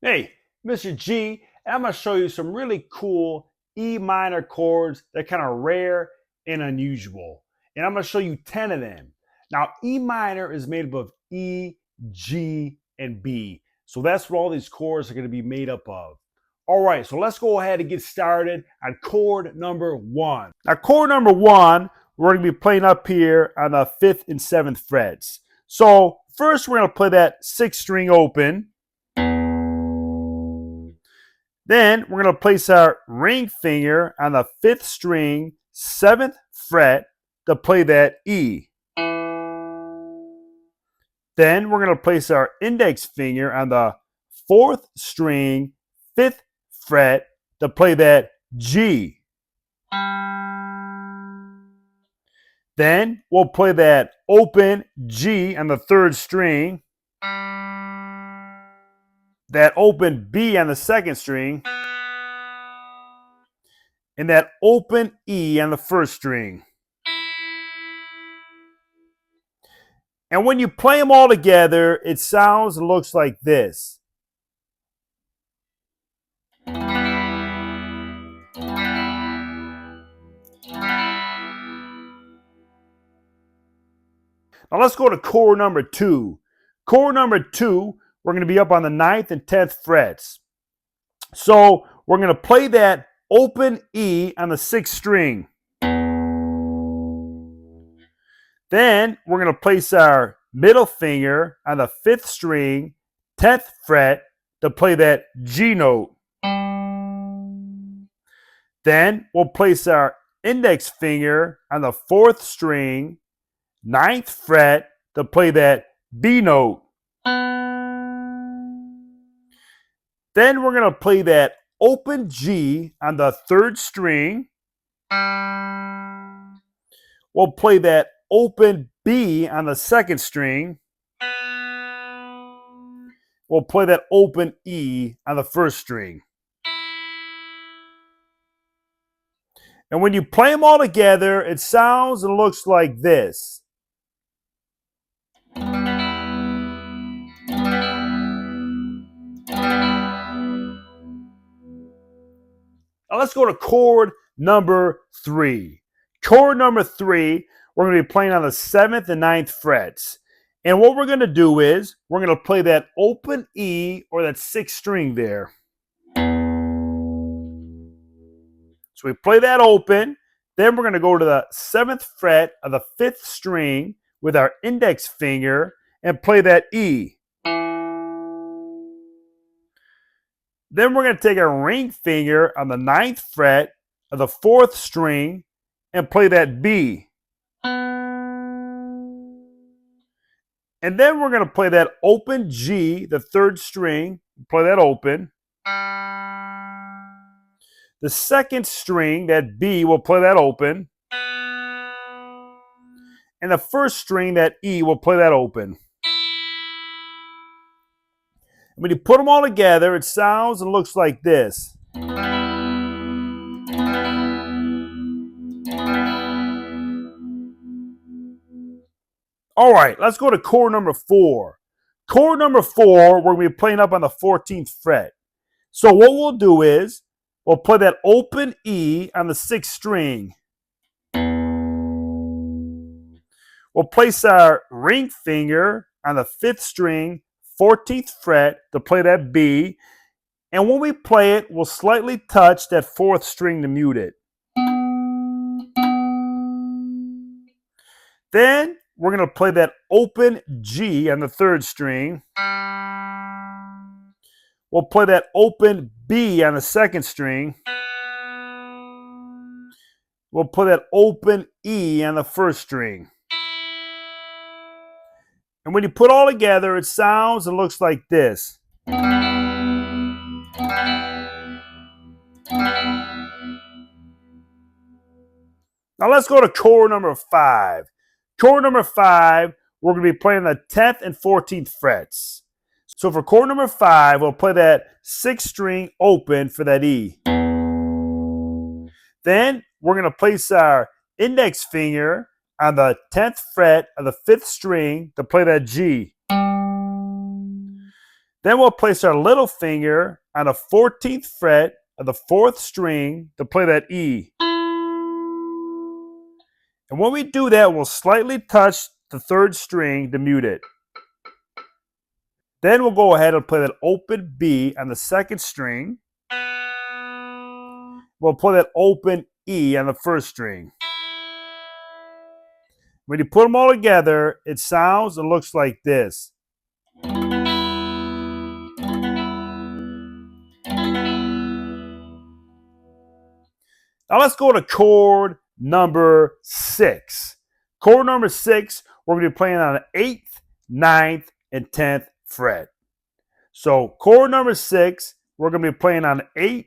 Hey, Mr. G, and I'm going to show you some really cool E minor chords that are kind of rare and unusual. And I'm going to show you 10 of them. Now, E minor is made up of E, G, and B. So that's what all these chords are going to be made up of. All right, so let's go ahead and get started on chord number one. Now, chord number one, we're going to be playing up here on the 5th and 7th frets. So first, we're going to play that 6th string open. Then we're going to place our ring finger on the 5th string, 7th fret to play that E. Then we're going to place our index finger on the 4th string, 5th fret to play that G. Then we'll play that open G on the 3rd string, that open B on the 2nd string, and that open E on the 1st string. And when you play them all together, it sounds and looks like this. Now let's go to chord number two. Chord number two, we're going to be up on the 9th and 10th frets. So we're going to play that open E on the 6th string. Then we're going to place our middle finger on the 5th string, 10th fret to play that G note. Then we'll place our index finger on the 4th string, 9th fret to play that B note. Then we're going to play that open G on the 3rd string. We'll play that open B on the 2nd string. We'll play that open E on the 1st string. And when you play them all together, it sounds and looks like this. Now let's go to chord number three. Chord number three, we're going to be playing on the 7th and 9th frets. And what we're going to do is we're going to play that open E or that 6th string there. So we play that open. Then we're going to go to the 7th fret of the 5th string with our index finger and play that E. Then we're going to take our ring finger on the 9th fret of the 4th string and play that B. And then we're going to play that open G, the 3rd string, play that open. The 2nd string, that B, we'll play that open. And the 1st string, that E, we'll play that open. When you put them all together, it sounds and looks like this. All right, let's go to chord number four. Chord number four, we're going to be playing up on the 14th fret. So what we'll do is, we'll play that open E on the 6th string. We'll place our ring finger on the 5th string, 14th fret to play that B. And when we play it, we'll slightly touch that 4th string to mute it. Then we're going to play that open G on the 3rd string. We'll play that open B on the 2nd string. We'll play that open E on the 1st string. And when you put all together, it sounds and looks like this. Now let's go to chord number five. Chord number five, we're going to be playing the 10th and 14th frets. So for chord number five, we'll play that 6th string open for that E. Then we're going to place our index finger on the 10th fret of the 5th string to play that G. Then we'll place our little finger on the 14th fret of the 4th string to play that E. And when we do that, we'll slightly touch the 3rd string to mute it. Then we'll go ahead and play that open B on the 2nd string. We'll play that open E on the 1st string. When you put them all together, it sounds and looks like this. Now let's go to chord number 6. Chord number 6, we're going to be playing on the 8th, 9th, and 10th fret. So chord number 6, we're going to be playing on the 8th,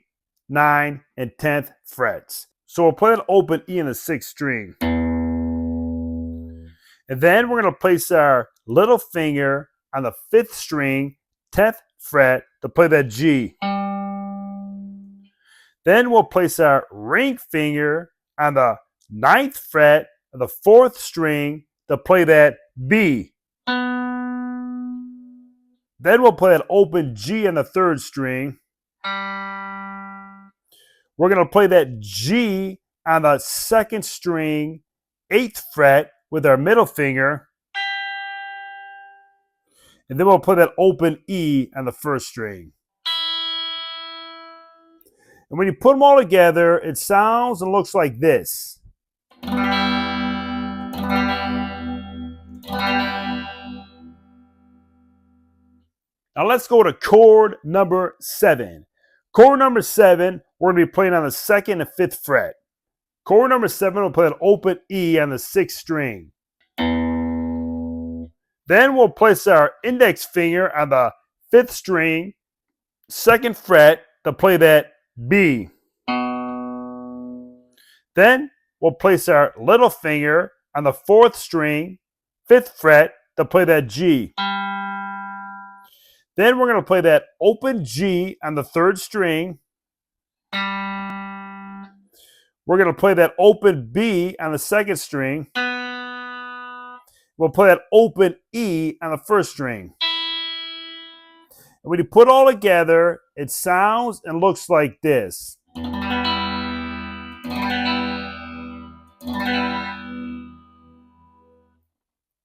9th, and 10th frets. So we'll play an open E in the 6th string. And then we're going to place our little finger on the 5th string, 10th fret to play that G. Then we'll place our ring finger on the 9th fret of the 4th string to play that B. Then we'll play an open G on the 3rd string. We're going to play that G on the 2nd string, 8th fret with our middle finger. And then we'll play that open E on the 1st string. And when you put them all together, it sounds and looks like this. Now let's go to chord number 7. Chord number 7, we're going to be playing on the 2nd and 5th fret. Chord number 7, we'll play an open E on the 6th string. Then we'll place our index finger on the 5th string, 2nd fret to play that B. Then we'll place our little finger on the 4th string, 5th fret to play that G. Then we're going to play that open G on the 3rd string. We're going to play that open B on the 2nd string. We'll play that open E on the 1st string. And when you put it all together, it sounds and looks like this.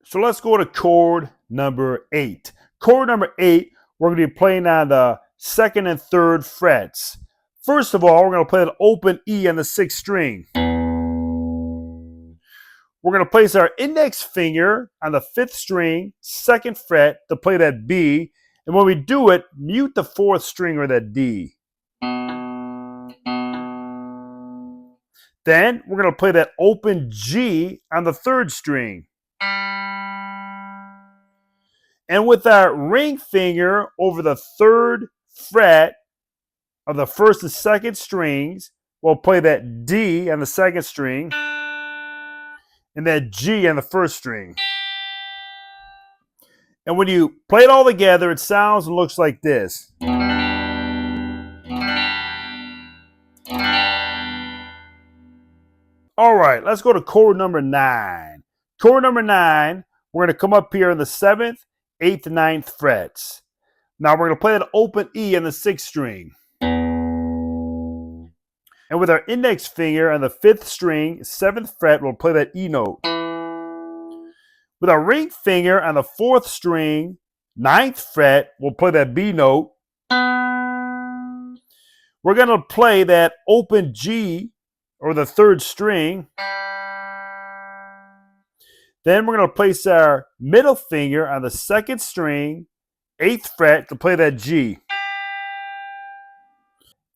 So let's go to chord number 8. Chord number 8, we're going to be playing on the 2nd and 3rd frets. First of all, we're going to play an open E on the 6th string. We're going to place our index finger on the 5th string, 2nd fret to play that B. And when we do it, mute the 4th string or that D. Then we're going to play that open G on the 3rd string. And with our ring finger over the 3rd fret of the 1st and 2nd strings, we'll play that D on the 2nd string and that G on the 1st string. And when you play it all together, it sounds and looks like this. All right, let's go to chord number 9. Chord number 9, we're going to come up here in the 7th, 8th, and 9th frets. Now we're going to play that open E on the 6th string. And with our index finger on the 5th string, 7th fret, we'll play that E note. With our ring finger on the 4th string, 9th fret, we'll play that B note. We're going to play that open G or the 3rd string. Then we're going to place our middle finger on the 2nd string, 8th fret to play that G.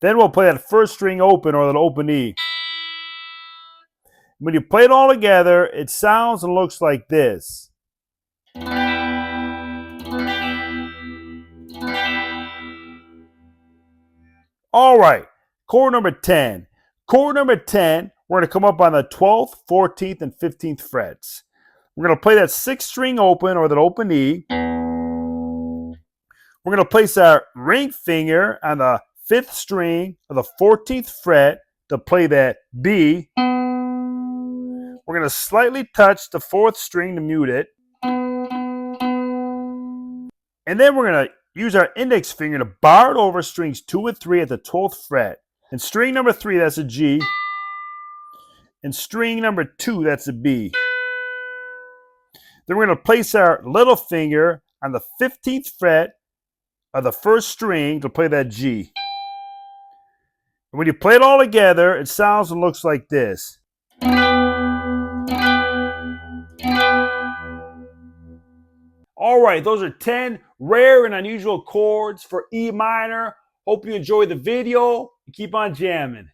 Then we'll play that 1st string open or that open E. When you play it all together, it sounds and looks like this. All right, chord number 10. Chord number 10, we're going to come up on the 12th, 14th, and 15th frets. We're going to play that 6th string open or that open E. We're going to place our ring finger on the 5th string of the 14th fret to play that B. We're going to slightly touch the 4th string to mute it. And then we're going to use our index finger to bar it over strings 2 and 3 at the 12th fret. And string number 3, that's a G. And string number 2, that's a B. Then we're going to place our little finger on the 15th fret of the first string to play that G. And when you play it all together, it sounds and looks like this. All right, those are 10 rare and unusual chords for E minor. Hope you enjoyed the video. Keep on jamming.